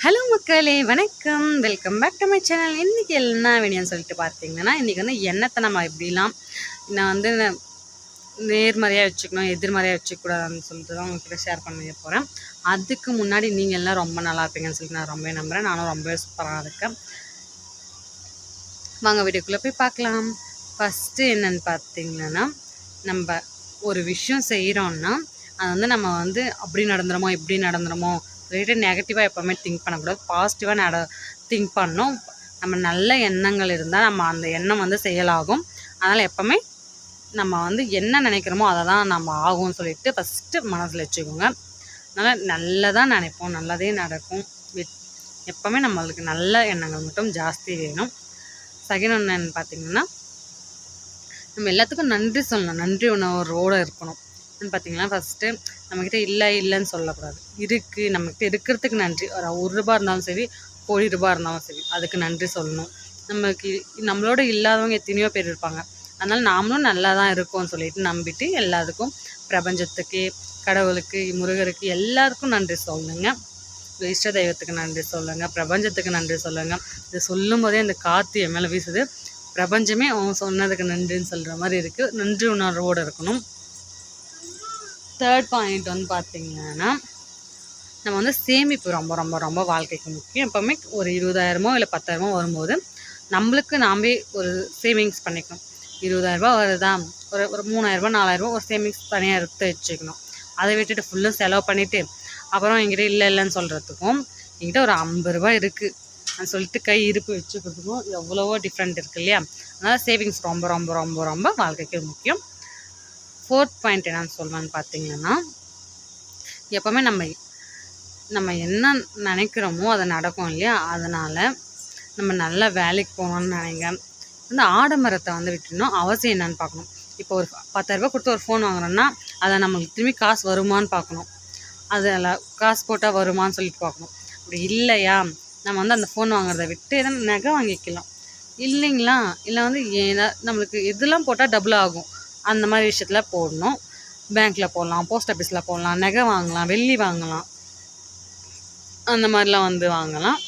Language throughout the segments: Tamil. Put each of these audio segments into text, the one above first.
ஹலோ மக்களே, வணக்கம். Welcome back to my channel. இன்றைக்கி என்ன வீடியோன்னு சொல்லிட்டு பார்த்தீங்கன்னா, இன்றைக்கி வந்து எண்ணத்தை நம்ம எப்படிலாம் நான் வந்து நேர்மறையாக வச்சுக்கணும், எதிர்மறையாக வச்சுக்கூடாதுன்னு சொல்லிட்டு தான் உங்கள்கிட்ட ஷேர் பண்ண போகிறேன். அதுக்கு முன்னாடி நீங்கள் எல்லாம் ரொம்ப நல்லா இருப்பீங்கன்னு சொல்லிட்டு நான் ரொம்ப நம்புகிறேன். நானும் ரொம்பவே சூப்பராக இருக்கேன். வாங்க வீடியோக்குள்ளே போய் பார்க்கலாம். ஃபஸ்ட்டு என்னென்னு பார்த்தீங்கன்னா, நம்ம ஒரு விஷயம் செய்கிறோன்னா அது வந்து நம்ம வந்து அப்படி நடந்துடுமோ இப்படி நடந்துடுமோ சொல்லிட்டு நெகட்டிவாக எப்போவுமே திங்க் பண்ணக்கூடாது. பாசிட்டிவாக திங்க் பண்ணணும். நம்ம நல்ல எண்ணங்கள் இருந்தால் நம்ம அந்த எண்ணம் வந்து செயலாகும். அதனால் எப்போவுமே நம்ம வந்து என்ன நினைக்கிறோமோ அதை தான் நம்ம ஆகும்னு சொல்லிட்டு ஃபஸ்ட்டு மனசில் வச்சுக்கோங்க. அதனால் நல்லதாக நினைப்போம், நல்லதே நடக்கும். எப்போவுமே நம்மளுக்கு நல்ல எண்ணங்கள் மட்டும் ஜாஸ்தி வேணும். செகண்ட் ஒன்று என்னன்னு பார்த்தீங்கன்னா, நம்ம எல்லாத்துக்கும் நன்றி சொல்லணும். நன்றி உணர்வோடு இருக்கணும். பார்த்தீங்கன்னா ஃபஸ்ட்டு நம்மக்கிட்ட இல்லைன்னு சொல்லக்கூடாது. இருக்குது, நம்மக்கிட்ட இருக்கிறதுக்கு நன்றி. ஒரு ₹1 இருந்தாலும் சரி, கோடி ரூபாய் இருந்தாலும் சரி, அதுக்கு நன்றி சொல்லணும். நம்மளோட இல்லாதவங்க எத்தனையோ பேர் இருப்பாங்க. அதனால் நாமளும் நல்லா தான் இருக்கோம்னு சொல்லிட்டு நம்பிட்டு எல்லாத்துக்கும், பிரபஞ்சத்துக்கு, கடவுளுக்கு, முருகருக்கு எல்லாருக்கும் நன்றி சொல்லுங்க. இஷ்ட தெய்வத்துக்கு நன்றி சொல்லுங்கள், பிரபஞ்சத்துக்கு நன்றி சொல்லுங்கள். இது சொல்லும் போதே அந்த காற்று என் மேலே வீசுது. பிரபஞ்சமே அவன் சொன்னதுக்கு நன்றின்னு சொல்கிற மாதிரி இருக்குது. நன்றி உணர்வோடு இருக்கணும். தேர்ட் பாயிண்ட் வந்து பார்த்திங்கன்னா, நம்ம வந்து சேமிப்பு ரொம்ப ரொம்ப ரொம்ப வாழ்க்கைக்கு முக்கியம். எப்போவுமே ஒரு 20,000 இல்லை 10,000 வரும்போது நம்மளுக்கு நாமே ஒரு சேவிங்ஸ் பண்ணிக்கணும். 20,000 வருதா, ஒரு 3,000 4,000 ஒரு சேவிங்ஸ் தனியாக எடுத்து வச்சுக்கணும். அதை விட்டுட்டு ஃபுல்லும் செலவு பண்ணிவிட்டு அப்புறம் என்கிட்ட இல்லைன்னு சொல்கிறதுக்கும் என்கிட்ட ஒரு ₹50 இருக்குது நான் சொல்லிட்டு கை இருப்பு வச்சுக்கிறதுக்கும் எவ்வளவோ டிஃப்ரெண்ட் இருக்குது இல்லையா? அதனால் சேவிங்ஸ் ரொம்ப ரொம்ப ரொம்ப ரொம்ப வாழ்க்கைக்கு முக்கியம். ஃபோர்த் பாயிண்ட் என்னன்னு சொல்லுவேன்னு பார்த்தீங்கன்னா, எப்போவுமே நம்ம என்ன நினைக்கிறோமோ அதை நடக்கும் இல்லையா? அதனால் நம்ம நல்ல வேலைக்கு போகணுன்னு நினைங்க. வந்து ஆடம்பரத்தை வந்து விட்டுணும். அவசியம் என்னன்னு பார்க்கணும். இப்போ ஒரு ₹10,000 கொடுத்து ஒரு ஃபோன் வாங்குறோன்னா அதை நம்மளுக்கு திரும்பி காசு வருமானு பார்க்கணும். அதில் காசு போட்டால் வருமானு சொல்லிட்டு பார்க்கணும். அப்படி இல்லையா, நம்ம வந்து அந்த ஃபோன் வாங்குறத விட்டு எதனா நகை வாங்கிக்கலாம் இல்லைங்களா? இல்லை வந்து நம்மளுக்கு இதெல்லாம் போட்டால் டபுள் ஆகும். அந்த மாதிரி விஷயத்தில் போடணும். பேங்க்கில் போடலாம், போஸ்ட் ஆஃபீஸில் போடலாம், நகை வாங்கலாம், வெள்ளி வாங்கலாம், அந்த மாதிரிலாம் வந்து வாங்கலாம்.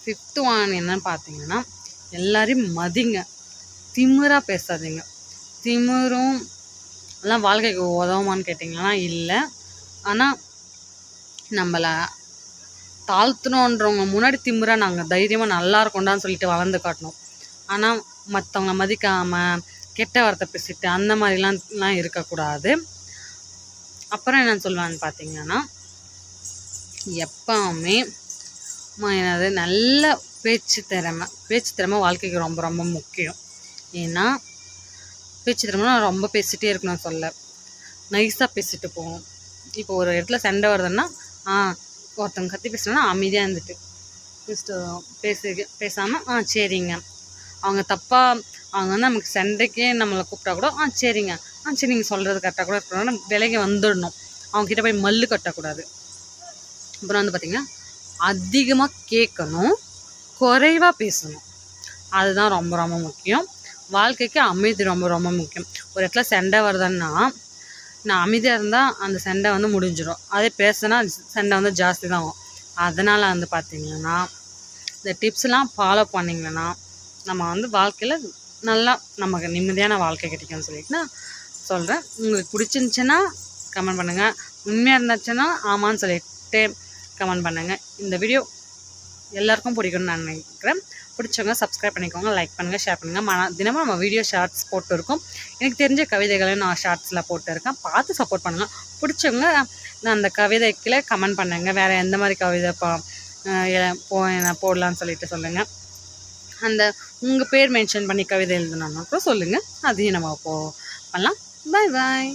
ஃபிஃப்த்து ஒன் என்னன்னு பார்த்தீங்கன்னா, எல்லாரையும் மதிங்க, திமிராக பேசாதீங்க. திமிரும் எல்லாம் வாழ்க்கைக்கு உதவுமான்னு கேட்டிங்கன்னா இல்லை. ஆனால் நம்மளை தாழ்த்தணுன்றவங்க முன்னாடி திமிராக நாங்கள் தைரியமாக நல்லா இருக்கோண்டான்னு சொல்லிட்டு வளர்ந்து காட்டணும். ஆனால் மற்றவங்கள மதிக்காமல் கெட்ட வார்த்தை பேசிட்டு அந்த மாதிரிலாம் இருக்கக்கூடாது. அப்புறம் என்ன சொல்லுவான்னு பார்த்தீங்கன்னா, எப்போவுமே என்னது நல்ல பேச்சு திறமை வாழ்க்கைக்கு ரொம்ப ரொம்ப முக்கியம். ஏன்னா பேச்சு திறமை ரொம்ப பேசிகிட்டே இருக்கணும். சொல்ல நைஸாக பேசிட்டு போகணும். இப்போ ஒரு இடத்துல சண்டை வருதுன்னா ஒருத்தவங்க கத்தி பேசுனா அமைதியாக இருந்துட்டு பேசாமல் சரிங்க, அவங்க தப்பாக அவங்க வந்து நமக்கு சண்டைக்கே நம்மளை கூப்பிட்டா கூட சரிங்க, சரி நீங்கள் சொல்கிறது கரெக்டாக கூட இருக்கணும், விலைக்கு வந்துடணும். அவங்கக்கிட்ட போய் மல்லு கட்டக்கூடாது. அப்புறம் வந்து பார்த்திங்கன்னா, அதிகமாக கேட்கணும், குறைவாக பேசணும். அதுதான் ரொம்ப ரொம்ப முக்கியம். வாழ்க்கைக்கு அமைதி ரொம்ப ரொம்ப முக்கியம். ஒரு இடத்துல சண்டை வருதுன்னா நான் அமைதியாக இருந்தால் அந்த சண்டை வந்து முடிஞ்சிடும். அதே பேசுனா சண்டை வந்து ஜாஸ்தி தான் ஆகும். அதனால் வந்து பார்த்திங்கன்னா, இந்த டிப்ஸ்லாம் ஃபாலோ பண்ணிங்கன்னா நம்ம வந்து வாழ்க்கையில் நல்லா நமக்கு நிம்மதியான வாழ்க்கை கிடைக்கும்னு சொல்லிட்டு நான் சொல்கிறேன். உங்களுக்கு பிடிச்சிருந்துச்சுன்னா கமெண்ட் பண்ணுங்கள். உண்மையாக இருந்துச்சுன்னா ஆமான்னு சொல்லிட்டு கமெண்ட் பண்ணுங்கள். இந்த வீடியோ எல்லாருக்கும் பிடிக்கும்னு நான் நினைக்கிறேன். பிடிச்சவங்க சப்ஸ்கிரைப் பண்ணிக்கோங்க, லைக் பண்ணுங்கள், ஷேர் பண்ணுங்கள். தினமும் நம்ம வீடியோ ஷார்ட்ஸ் போட்டு இருக்கோம். எனக்கு தெரிஞ்ச கவிதைகளையும் நான் ஷார்ட்ஸில் போட்டுருக்கேன். பார்த்து சப்போர்ட் பண்ணுங்கள். பிடிச்சவங்க நான் அந்த கவிதைக்குள்ளே கமெண்ட் பண்ணுங்கள். வேறு எந்த மாதிரி கவிதை போடலான்னு சொல்லிட்டு சொல்லுங்கள். அந்த உங்கள் பேர் மென்ஷன் பண்ணி கவிதை எழுதுனாலும் கூட சொல்லுங்கள். அதையும் நம்ம பண்ணலாம். பாய் பாய்.